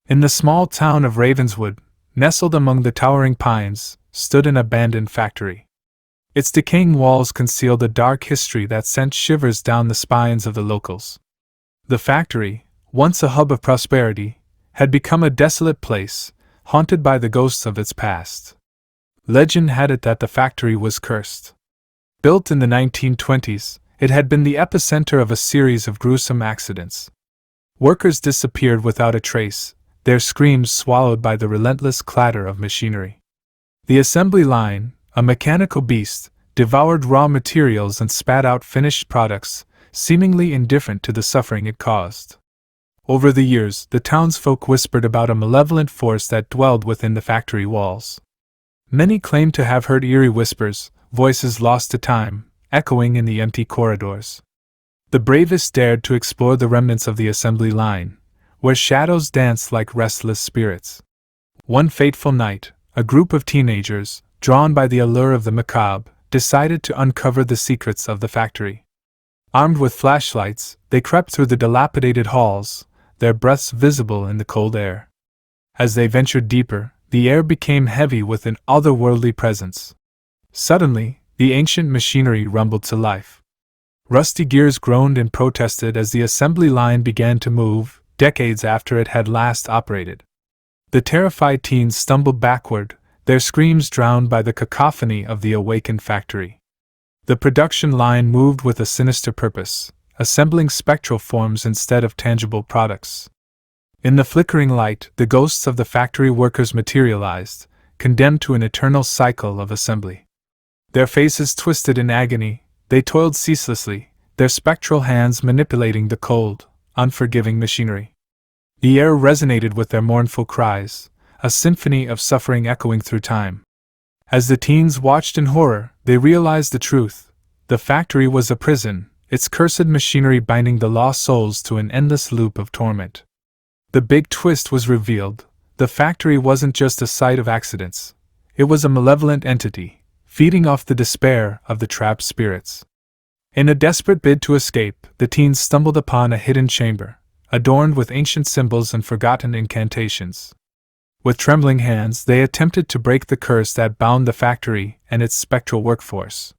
In the small town of Ravenswood, nestled among the towering pines, stood an abandoned factory. Its decaying walls concealed a dark history that sent shivers down the spines of the locals. The factory, once a hub of prosperity, had become a desolate place, haunted by the ghosts of its past. Legend had it that the factory was cursed. Built in the 1920s, it had been the epicenter of a series of gruesome accidents. Workers disappeared without a trace, their screams swallowed by the relentless clatter of machinery. The assembly line, a mechanical beast, devoured raw materials and spat out finished products, seemingly indifferent to the suffering it caused. Over the years, the townsfolk whispered about a malevolent force that dwelled within the factory walls. Many claimed to have heard eerie whispers, voices lost to time, echoing in the empty corridors. The bravest dared to explore the remnants of the assembly line, where shadows danced like restless spirits. One fateful night, a group of teenagers, drawn by the allure of the macabre, decided to uncover the secrets of the factory. Armed with flashlights, they crept through the dilapidated halls, their breaths visible in the cold air. As they ventured deeper, the air became heavy with an otherworldly presence. Suddenly, the ancient machinery rumbled to life. Rusty gears groaned and protested as the assembly line began to move, decades after it had last operated. The terrified teens stumbled backward, their screams drowned by the cacophony of the awakened factory. The production line moved with a sinister purpose, assembling spectral forms instead of tangible products. In the flickering light, the ghosts of the factory workers materialized, condemned to an eternal cycle of assembly. Their faces twisted in agony, they toiled ceaselessly, their spectral hands manipulating the cold, unforgiving machinery. The air resonated with their mournful cries, a symphony of suffering echoing through time. As the teens watched in horror, they realized the truth. The factory was a prison, its cursed machinery binding the lost souls to an endless loop of torment. The big twist was revealed. The factory wasn't just a site of accidents. It was a malevolent entity, feeding off the despair of the trapped spirits. In a desperate bid to escape, the teens stumbled upon a hidden chamber, adorned with ancient symbols and forgotten incantations. With trembling hands, they attempted to break the curse that bound the factory and its spectral workforce.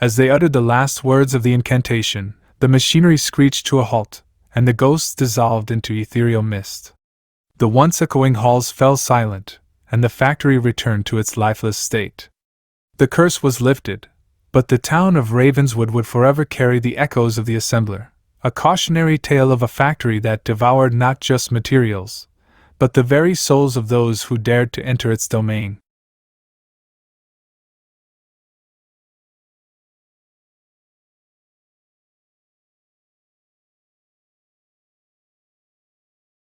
As they uttered the last words of the incantation, the machinery screeched to a halt, and the ghosts dissolved into ethereal mist. The once echoing halls fell silent, and the factory returned to its lifeless state. The curse was lifted, but the town of Ravenswood would forever carry the echoes of the assembler, a cautionary tale of a factory that devoured not just materials, but the very souls of those who dared to enter its domain.